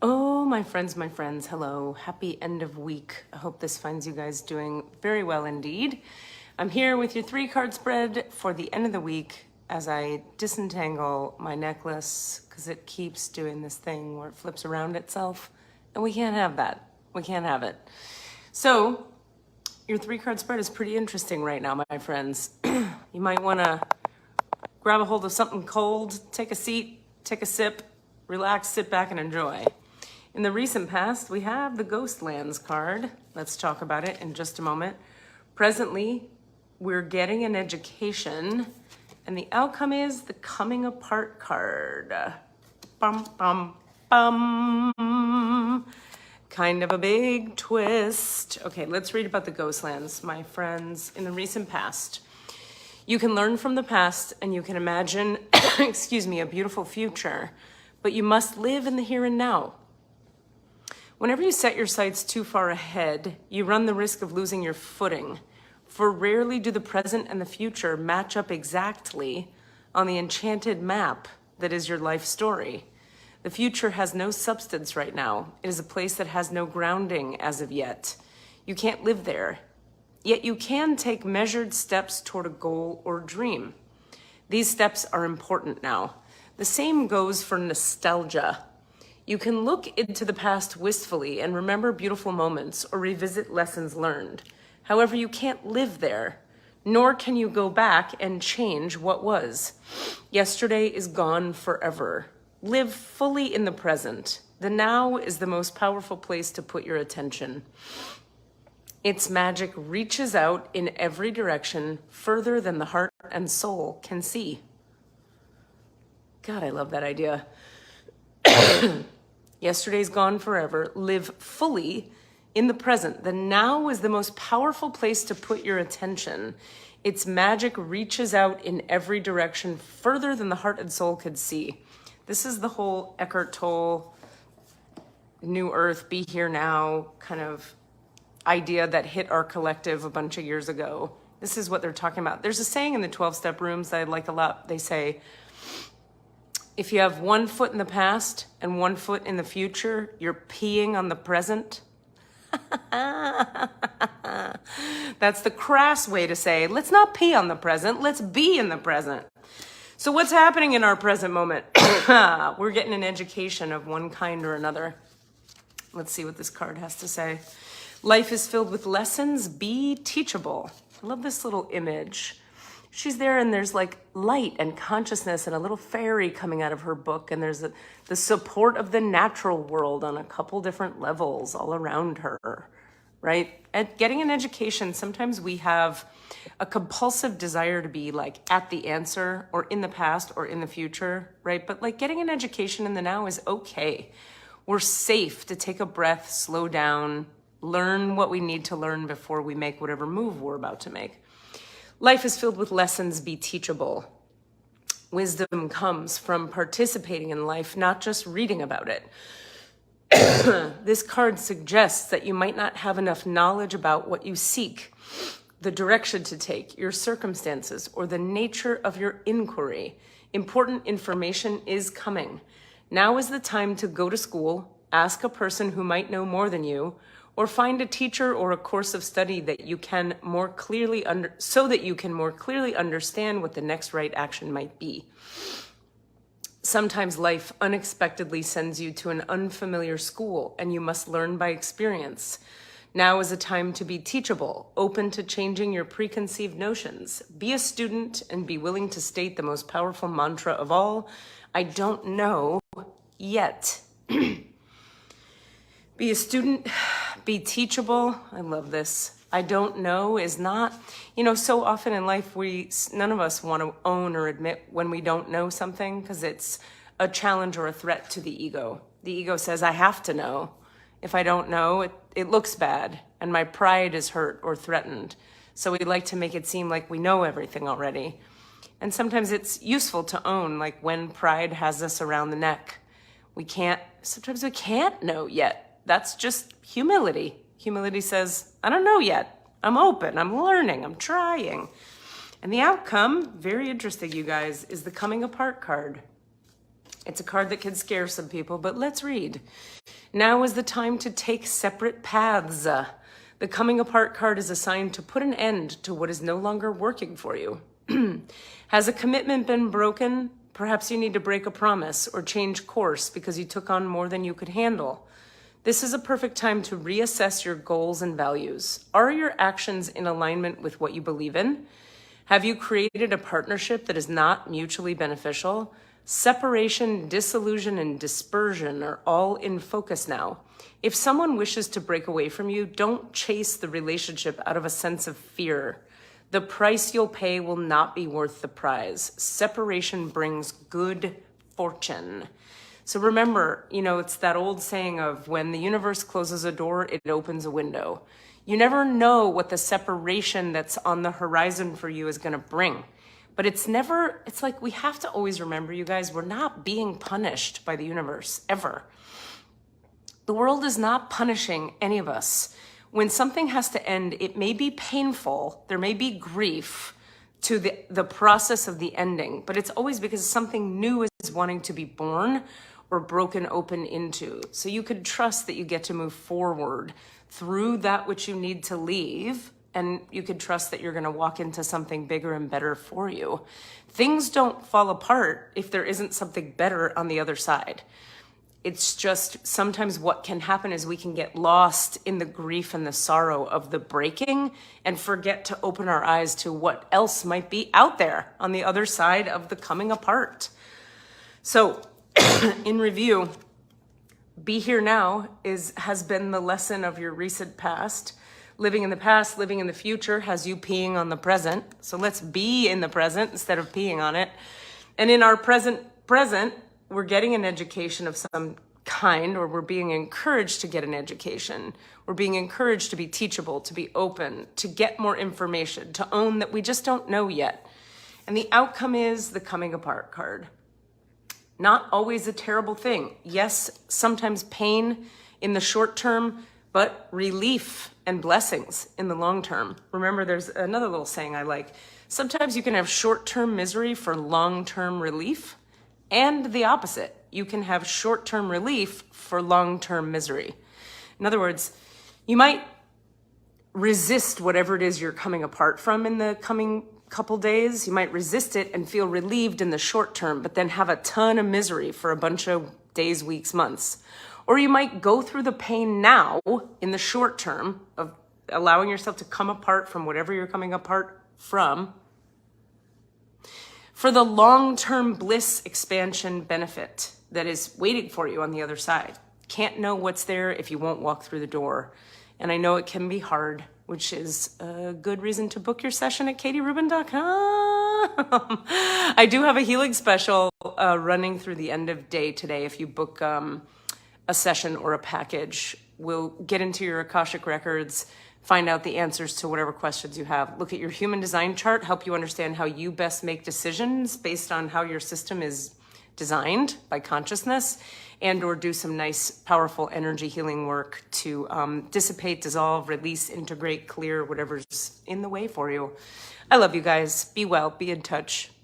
Oh, my friends, hello. Happy end of week. I hope this finds you guys doing very well indeed. I'm here with your 3-card spread for the end of the week as I disentangle my necklace because it keeps doing this thing where it flips around itself, and we can't have that. We can't have it. So your 3-card spread is pretty interesting right now, my friends. You might want to grab a hold of something cold, take a seat, take a sip, relax, sit back, and enjoy. In the recent past, we have the Ghostlands card. Let's talk about it in just a moment. Presently, we're getting an education, and the outcome is the coming apart card. Bum, bum, bum. Kind of a big twist. Okay, let's read about the Ghostlands, my friends. In the recent past, you can learn from the past and you can imagine, a beautiful future, but you must live in the here and now. Whenever you set your sights too far ahead, you run the risk of losing your footing, for rarely do the present and the future match up exactly on the enchanted map that is your life story. The future has no substance right now. It is a place that has no grounding as of yet. You can't live there, yet you can take measured steps toward a goal or dream. These steps are important now. The same goes for nostalgia. You can look into the past wistfully and remember beautiful moments or revisit lessons learned. However, you can't live there, nor can you go back and change what was. Yesterday is gone forever. Live fully in the present. The now is the most powerful place to put your attention. Its magic reaches out in every direction, further than the heart and soul can see. God, I love that idea. Yesterday's gone forever. Live fully in the present. The now is the most powerful place to put your attention. Its magic reaches out in every direction, further than the heart and soul could see. This is the whole Eckhart Tolle, New Earth, be here now kind of idea that hit our collective a bunch of years ago. This is what they're talking about. There's a saying in the 12-step rooms that I like a lot. They say, if you have 1 foot in the past and 1 foot in the future, you're peeing on the present. That's the crass way to say, let's not pee on the present, let's be in the present. So what's happening in our present moment? We're getting an education of one kind or another. Let's see what this card has to say. Life is filled with lessons, be teachable. I love this little image. She's there and there's like light and consciousness and a little fairy coming out of her book, and there's the support of the natural world on a couple different levels all around her, right? At getting an education, sometimes we have a compulsive desire to be like at the answer or in the past or in the future, right? But like getting an education in the now is okay. We're safe to take a breath, slow down, learn what we need to learn before we make whatever move we're about to make. Life is filled with lessons, be teachable. Wisdom comes from participating in life, not just reading about it. This card suggests that you might not have enough knowledge about what you seek, the direction to take, your circumstances, or the nature of your inquiry. Important information is coming. Now is the time to go to school, ask a person who might know more than you, or find a teacher or a course of study that you can more clearly so that you can more clearly understand what the next right action might be. Sometimes life unexpectedly sends you to an unfamiliar school, and you must learn by experience. Now is a time to be teachable, open to changing your preconceived notions. Be a student and be willing to state the most powerful mantra of all, I don't know yet. Be a student, be teachable. I love this. I don't know is not, so often in life, none of us want to own or admit when we don't know something because it's a challenge or a threat to the ego. The ego says, I have to know. If I don't know, it looks bad and my pride is hurt or threatened. So we like to make it seem like we know everything already. And sometimes it's useful to own, like when pride has us around the neck. Sometimes we can't know yet. That's just humility. Humility says, I don't know yet. I'm open, I'm learning, I'm trying. And the outcome, very interesting, you guys, is the coming apart card. It's a card that can scare some people, but let's read. Now is the time to take separate paths. The coming apart card is assigned to put an end to what is no longer working for you. Has a commitment been broken? Perhaps you need to break a promise or change course because you took on more than you could handle. This is a perfect time to reassess your goals and values. Are your actions in alignment with what you believe in? Have you created a partnership that is not mutually beneficial? Separation, disillusion, and dispersion are all in focus now. If someone wishes to break away from you, don't chase the relationship out of a sense of fear. The price you'll pay will not be worth the prize. Separation brings good fortune. So remember, it's that old saying of when the universe closes a door, it opens a window. You never know what the separation that's on the horizon for you is going to bring. But it's like we have to always remember, you guys, we're not being punished by the universe, ever. The world is not punishing any of us. When something has to end, it may be painful, there may be grief to the process of the ending, but it's always because something new is wanting to be born or broken open into. So you could trust that you get to move forward through that which you need to leave, and you could trust that you're going to walk into something bigger and better for you. Things don't fall apart if there isn't something better on the other side. It's just sometimes what can happen is we can get lost in the grief and the sorrow of the breaking and forget to open our eyes to what else might be out there on the other side of the coming apart. So in review, be here now has been the lesson of your recent past. Living in the past, living in the future has you peeing on the present. So let's be in the present instead of peeing on it. And in our present, we're getting an education of some kind, or we're being encouraged to get an education. We're being encouraged to be teachable, to be open, to get more information, to own that we just don't know yet. And the outcome is the coming apart card. Not always a terrible thing. Yes, sometimes pain in the short term, but relief and blessings in the long term. Remember, there's another little saying I like. Sometimes you can have short-term misery for long-term relief, and the opposite. You can have short-term relief for long-term misery. In other words, you might resist whatever it is you're coming apart from in the coming couple days. You might resist it and feel relieved in the short term, but then have a ton of misery for a bunch of days, weeks, months. Or you might go through the pain now in the short term of allowing yourself to come apart from whatever you're coming apart from for the long-term bliss expansion benefit that is waiting for you on the other side. Can't know what's there if you won't walk through the door. And I know it can be hard, which is a good reason to book your session at katierubin.com. I do have a healing special running through the end of day today. If you book a session or a package, we'll get into your Akashic records, find out the answers to whatever questions you have. Look at your human design chart, help you understand how you best make decisions based on how your system is designed by consciousness, and or do some nice, powerful energy healing work to dissipate, dissolve, release, integrate, clear whatever's in the way for you. I love you guys. Be well, be in touch.